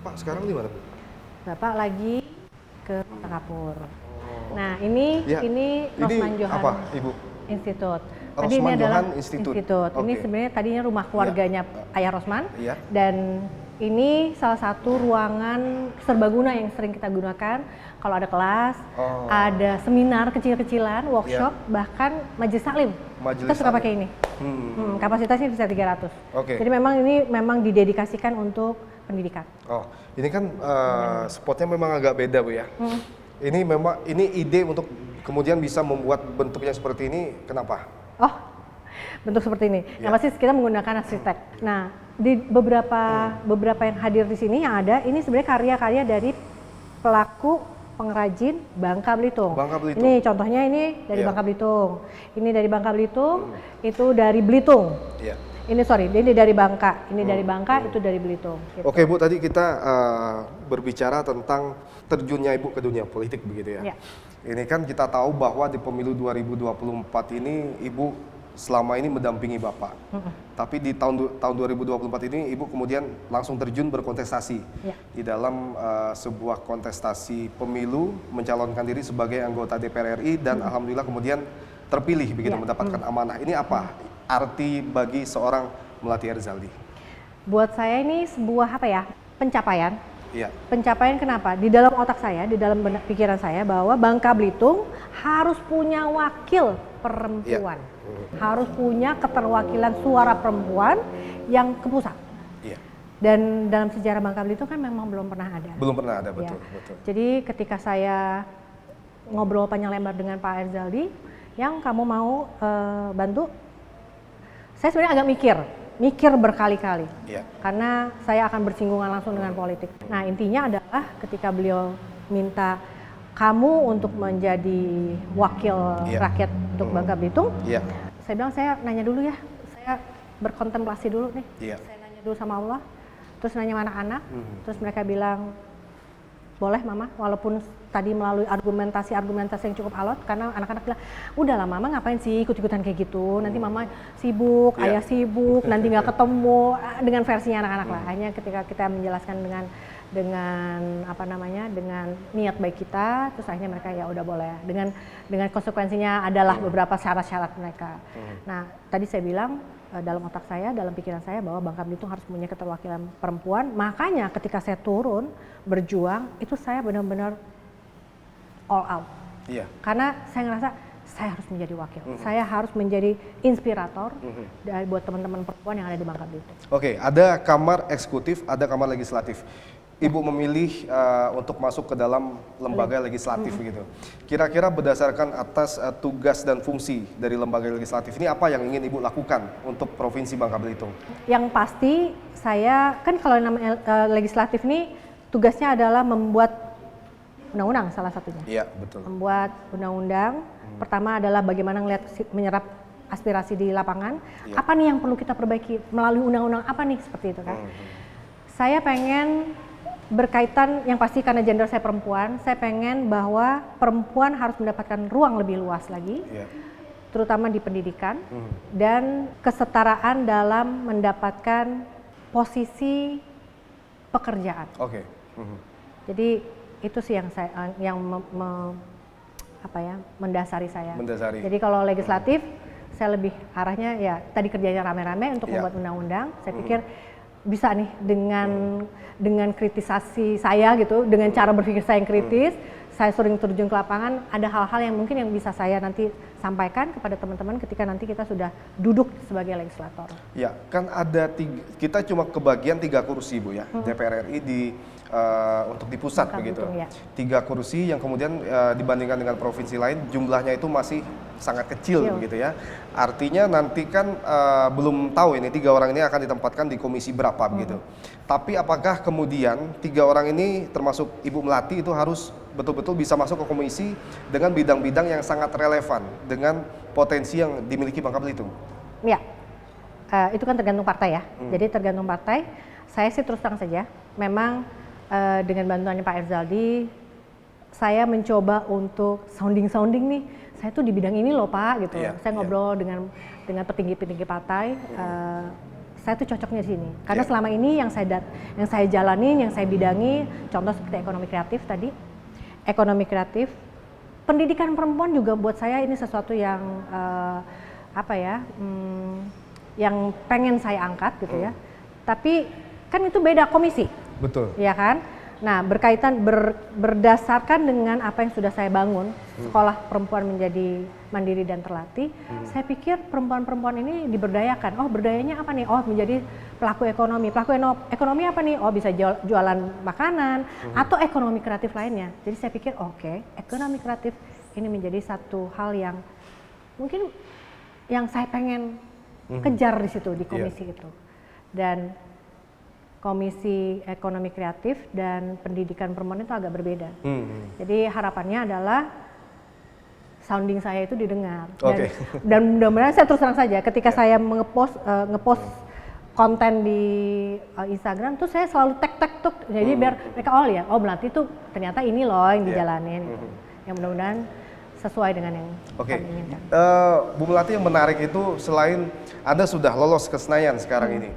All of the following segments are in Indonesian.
Bapak sekarang di mana, Bu? Bapak lagi ke Singapura. Oh. Nah, ini Ya, Rosman Johan apa, Ibu? Institute. Tadi Rosman ini adalah Johan Institute. Ini Oke. sebenarnya tadinya rumah keluarganya Ayah Rosman. Iya. Dan ini salah satu ruangan serbaguna yang sering kita gunakan kalau ada kelas, ada seminar kecil-kecilan, workshop, bahkan majelis taklim. Kita suka pakai ini. Kapasitasnya bisa 300. Oke. Jadi memang ini didedikasikan untuk pendidikan. Oh, ini kan spotnya memang agak beda, Bu ya. Ini memang ide untuk kemudian bisa membuat bentuknya seperti ini. Kenapa? Oh, bentuk seperti ini. Yang pasti kita menggunakan arsitek. Nah, di beberapa yang hadir di sini yang ada, ini sebenarnya karya-karya dari pelaku pengrajin Bangka Belitung. Bangka Belitung. Ini contohnya ini dari Bangka Belitung. Ini dari Bangka Belitung, itu dari Belitung. Iya. Ini dari Bangka. Ini dari Bangka, itu dari Belitung. Gitu. Oke, Bu, tadi kita berbicara tentang terjunnya Ibu ke dunia politik begitu ya. Ya. Ini kan kita tahu bahwa di pemilu 2024 ini Ibu selama ini mendampingi Bapak. Tapi di tahun 2024 ini Ibu kemudian langsung terjun berkontestasi di dalam sebuah kontestasi pemilu, mencalonkan diri sebagai anggota DPR RI dan alhamdulillah kemudian terpilih begitu, mendapatkan amanah. Ini apa arti bagi seorang Melati Erzaldi? Buat saya ini sebuah pencapaian. Iya. Pencapaian kenapa? Di dalam otak saya, di dalam pikiran saya bahwa Bangka Belitung harus punya wakil perempuan. Harus punya keterwakilan suara perempuan yang ke pusat. Iya. Dan dalam sejarah Bangka Belitung kan memang belum pernah ada. Belum pernah ada, betul. Jadi ketika saya ngobrol panjang lebar dengan Pak Erzaldi, yang kamu mau bantu, saya sebenarnya agak mikir berkali-kali, karena saya akan bersinggungan langsung dengan politik. Nah, intinya adalah ketika beliau minta kamu untuk menjadi wakil rakyat untuk Bangka Belitung, saya bilang saya nanya dulu ya, saya berkontemplasi dulu nih, saya nanya dulu sama Allah, terus nanya sama anak-anak, terus mereka bilang boleh Mama, walaupun tadi melalui argumentasi yang cukup alot, karena anak-anak bilang, udahlah Mama ngapain sih ikut-ikutan kayak gitu, nanti Mama sibuk, Ayah sibuk, nanti nggak ketemu, dengan versinya anak-anak lah. Hanya ketika kita menjelaskan dengan dengan niat baik kita, terus akhirnya mereka ya udah boleh, dengan konsekuensinya adalah beberapa syarat-syarat mereka. Nah, tadi saya bilang dalam otak saya, dalam pikiran saya bahwa Bangka Belitung harus punya keterwakilan perempuan. Makanya ketika saya turun berjuang, itu saya benar-benar all out. Karena saya ngerasa saya harus menjadi wakil, saya harus menjadi inspirator buat teman-teman perempuan yang ada di Bangka Belitung. Oke, ada kamar eksekutif, ada kamar legislatif. Ibu memilih untuk masuk ke dalam lembaga legislatif gitu. Kira-kira berdasarkan atas tugas dan fungsi dari lembaga legislatif ini, apa yang ingin Ibu lakukan untuk Provinsi Bangka Belitung? Yang pasti saya, kan kalau namanya legislatif ini tugasnya adalah membuat undang-undang salah satunya. Iya, betul. Membuat undang-undang, pertama adalah bagaimana menyerap aspirasi di lapangan. Apa nih yang perlu kita perbaiki melalui undang-undang apa nih, seperti itu kan. Saya pengen berkaitan, yang pasti karena gender saya perempuan, saya pengen bahwa perempuan harus mendapatkan ruang lebih luas lagi, terutama di pendidikan, dan kesetaraan dalam mendapatkan posisi pekerjaan. Jadi itu sih yang mendasari saya. Jadi kalau legislatif, saya lebih arahnya ya tadi kerjanya rame-rame untuk membuat undang-undang. Saya pikir bisa nih dengan kritisasi saya gitu, dengan cara berpikir saya yang kritis, saya sering terjun ke lapangan, ada hal-hal yang mungkin yang bisa saya nanti sampaikan kepada teman-teman ketika nanti kita sudah duduk sebagai legislator. Ya, kan ada kita cuma kebagian 3 kursi Bu ya, DPR RI untuk di pusat begitu. 3 kursi yang kemudian dibandingkan dengan provinsi lain jumlahnya itu masih sangat kecil begitu ya. Artinya nanti kan belum tahu ini 3 orang ini akan ditempatkan di komisi berapa begitu. Tapi apakah kemudian 3 orang ini termasuk Ibu Melati itu harus betul-betul bisa masuk ke komisi dengan bidang-bidang yang sangat relevan dengan potensi yang dimiliki Bangka Belitung? Ya, itu kan tergantung partai ya. Jadi tergantung partai. Saya sih terus terang saja, memang dengan bantuannya Pak Erzaldi, saya mencoba untuk sounding nih. Saya tuh di bidang ini loh Pak gitu. Saya ngobrol dengan petinggi-petinggi partai. saya tuh cocoknya di sini. Karena selama ini yang saya jalanin, yang saya bidangi, contoh seperti ekonomi kreatif tadi, ekonomi kreatif, pendidikan perempuan juga buat saya ini sesuatu yang yang pengen saya angkat gitu ya. Tapi kan itu beda komisi. Betul. Ya kan? Nah, berdasarkan dengan apa yang sudah saya bangun, sekolah perempuan menjadi mandiri dan terlatih, saya pikir perempuan-perempuan ini diberdayakan. Oh, berdayanya apa nih? Oh, menjadi pelaku ekonomi. Pelaku ekonomi apa nih? Oh, bisa jualan makanan atau ekonomi kreatif lainnya. Jadi saya pikir, oke, ekonomi kreatif ini menjadi satu hal yang mungkin yang saya pengen kejar di situ, di komisi itu. Dan Komisi Ekonomi Kreatif dan Pendidikan Perempuan itu agak berbeda. Jadi harapannya adalah sounding saya itu didengar. Dan mudah-mudahan saya terus terang saja, ketika saya ngepost konten di Instagram tuh saya selalu tek-tek, jadi biar mereka berarti tuh ternyata ini loh yang dijalanin. Gitu. Yang mudah-mudahan sesuai dengan yang kami inginkan. Bu Melati, yang menarik itu selain Anda sudah lolos ke Senayan sekarang ini,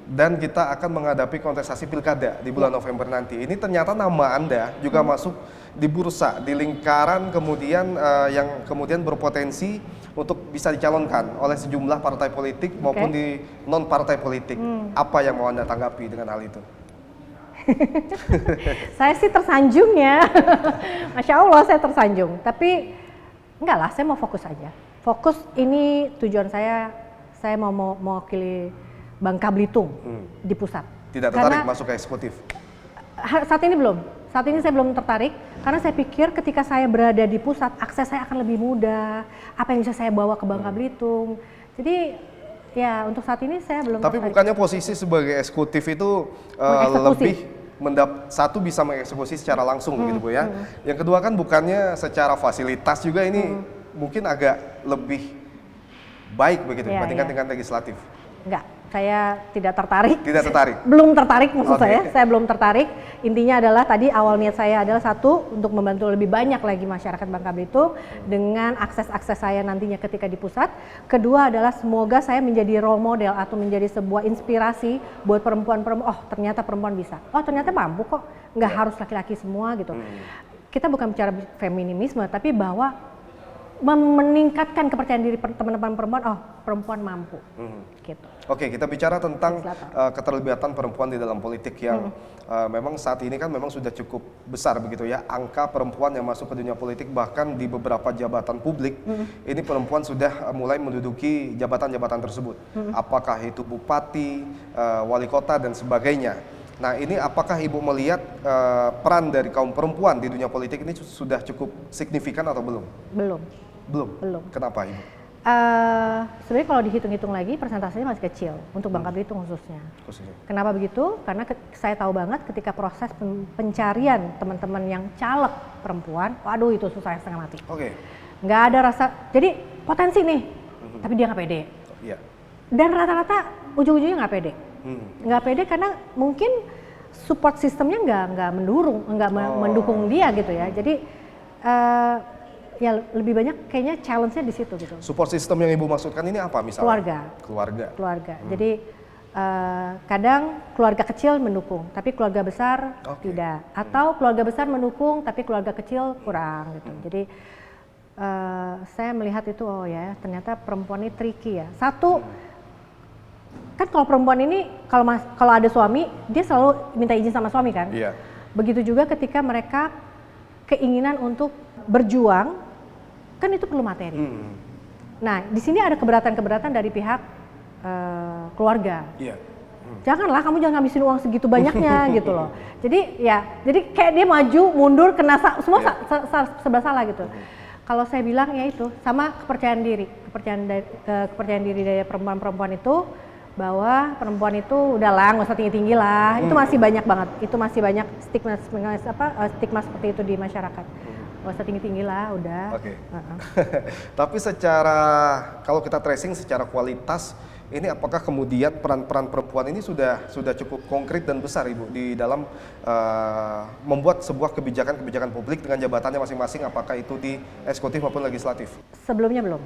dan kita akan menghadapi kontestasi pilkada di bulan November nanti. Ini ternyata nama Anda juga masuk di bursa, di lingkaran kemudian yang kemudian berpotensi untuk bisa dicalonkan oleh sejumlah partai politik maupun di non partai politik. Apa yang mau Anda tanggapi dengan hal itu? Saya sih tersanjung ya, Masya Allah saya tersanjung. Tapi enggak lah, saya mau fokus aja. Fokus ini tujuan saya mau mewakili Bangka Belitung di pusat. Tidak tertarik masuk ke eksekutif? Saat ini belum. Saat ini saya belum tertarik karena saya pikir ketika saya berada di pusat, akses saya akan lebih mudah. Apa yang bisa saya bawa ke Bangka Belitung. Jadi ya untuk saat ini saya belum tertarik. Tapi bukannya posisi sebagai eksekutif itu lebih satu bisa mengeksekusi secara langsung begitu Bu ya. Yang kedua kan bukannya secara fasilitas juga ini mungkin agak lebih baik begitu dibandingkan dengan legislatif. Enggak, saya tidak tertarik. Tidak tertarik? Belum tertarik maksud saya belum tertarik. Intinya adalah tadi awal niat saya adalah satu, untuk membantu lebih banyak lagi masyarakat Bangka Belitung dengan akses-akses saya nantinya ketika di pusat. Kedua adalah semoga saya menjadi role model atau menjadi sebuah inspirasi buat perempuan-perempuan, oh ternyata perempuan bisa, oh ternyata mampu kok, nggak harus laki-laki semua gitu. Kita bukan bicara feminisme, tapi bahwa meningkatkan kepercayaan diri teman-teman perempuan, oh perempuan mampu. Gitu. Oke, kita bicara tentang keterlibatan perempuan di dalam politik yang memang saat ini kan memang sudah cukup besar begitu ya, angka perempuan yang masuk ke dunia politik, bahkan di beberapa jabatan publik ini perempuan sudah mulai menduduki jabatan-jabatan tersebut. Apakah itu bupati, wali kota dan sebagainya. Nah, ini apakah Ibu melihat peran dari kaum perempuan di dunia politik ini sudah cukup signifikan atau belum? Belum. Kenapa Ibu? Sebenarnya kalau dihitung-hitung lagi persentasenya masih kecil untuk Bangka Belitung khususnya. Kenapa begitu? Karena saya tahu banget ketika proses pencarian teman-teman yang caleg perempuan, waduh itu susah setengah mati. Nggak ada rasa, jadi potensi nih, tapi dia nggak pede. Dan rata-rata ujung-ujungnya nggak pede. Nggak pede karena mungkin support sistemnya nggak mendukung dia gitu ya. Jadi ya lebih banyak kayaknya challenge-nya di situ gitu. Support system yang Ibu maksudkan ini apa misalnya? Keluarga. Jadi kadang keluarga kecil mendukung, tapi keluarga besar tidak. Atau keluarga besar mendukung, tapi keluarga kecil kurang gitu. Jadi saya melihat itu, oh ya ternyata perempuan ini tricky ya. Satu, kan kalau perempuan ini kalau ada suami, dia selalu minta izin sama suami kan? Begitu juga ketika mereka keinginan untuk berjuang, kan itu perlu materi. Nah, di sini ada keberatan-keberatan dari pihak keluarga. Janganlah kamu jangan ngabisin uang segitu banyaknya gitu loh. Jadi kayak dia maju, mundur, kena semua serba salah gitu. Kalau saya bilang ya itu sama kepercayaan diri dari perempuan-perempuan itu, bahwa perempuan itu udahlah nggak usah tinggi-tinggi lah. Itu masih banyak banget. Itu masih banyak stigma seperti itu di masyarakat. Nggak usah tinggi-tinggi lah, udah. Tapi kalau kita tracing secara kualitas, ini apakah kemudian peran-peran perempuan ini sudah cukup konkret dan besar Ibu di dalam membuat sebuah kebijakan publik dengan jabatannya masing-masing, apakah itu di eksekutif maupun legislatif? Sebelumnya belum.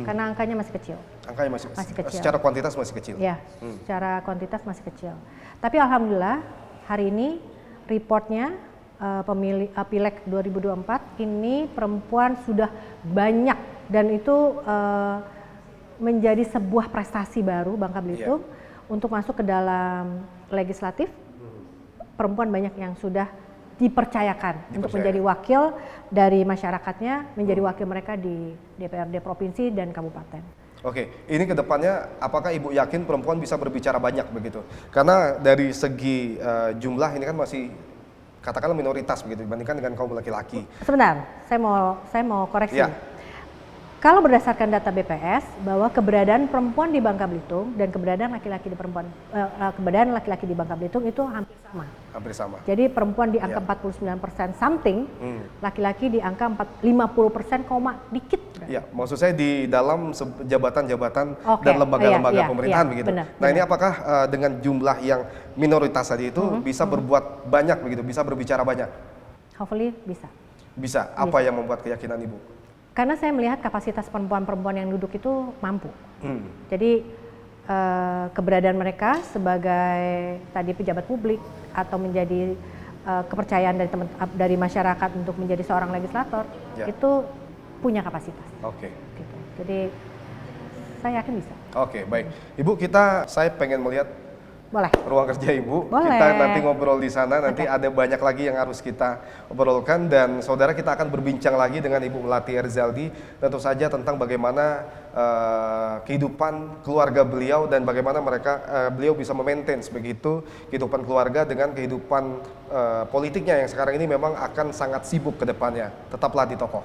karena angkanya masih kecil. Angkanya masih kecil. Secara kuantitas masih kecil. Ya, secara kuantitas masih kecil. Tapi alhamdulillah hari ini reportnya pemilih Pileg 2024 ini perempuan sudah banyak, dan itu menjadi sebuah prestasi baru Bangka Belitung untuk masuk ke dalam legislatif. Perempuan banyak yang sudah dipercayakan untuk menjadi wakil dari masyarakatnya, menjadi wakil mereka di DPRD provinsi dan kabupaten. Oke, ini kedepannya apakah Ibu yakin perempuan bisa berbicara banyak begitu? Karena dari segi jumlah ini kan masih katakanlah minoritas begitu dibandingkan dengan kaum laki-laki. Sebentar, saya mau koreksi. Kalau berdasarkan data BPS bahwa keberadaan perempuan di Bangka Belitung dan keberadaan laki-laki di Bangka Belitung itu hampir sama. Hampir sama. Jadi perempuan di angka 49% something, laki-laki di angka 50% koma dikit. Ya, maksud saya di dalam jabatan-jabatan dan lembaga-lembaga pemerintahan begitu. Benar. Ini apakah dengan jumlah yang minoritas tadi itu bisa berbuat banyak begitu, bisa berbicara banyak? Hopefully bisa. Bisa. Apa yang membuat keyakinan Ibu? Karena saya melihat kapasitas perempuan-perempuan yang duduk itu mampu. Jadi keberadaan mereka sebagai tadi pejabat publik atau menjadi kepercayaan dari masyarakat untuk menjadi seorang legislator itu punya kapasitas. Oke. Gitu. Jadi saya yakin bisa. Oke, baik. Ibu, saya pengen melihat ruang kerja Ibu. Boleh. Kita nanti ngobrol di sana, nanti ada banyak lagi yang harus kita obrolkan, dan saudara kita akan berbincang lagi dengan Ibu Melati Erzaldi tentu saja tentang bagaimana kehidupan keluarga beliau dan bagaimana beliau bisa memaintain begitu kehidupan keluarga dengan kehidupan politiknya yang sekarang ini memang akan sangat sibuk ke depannya. Tetaplah di Tokoh.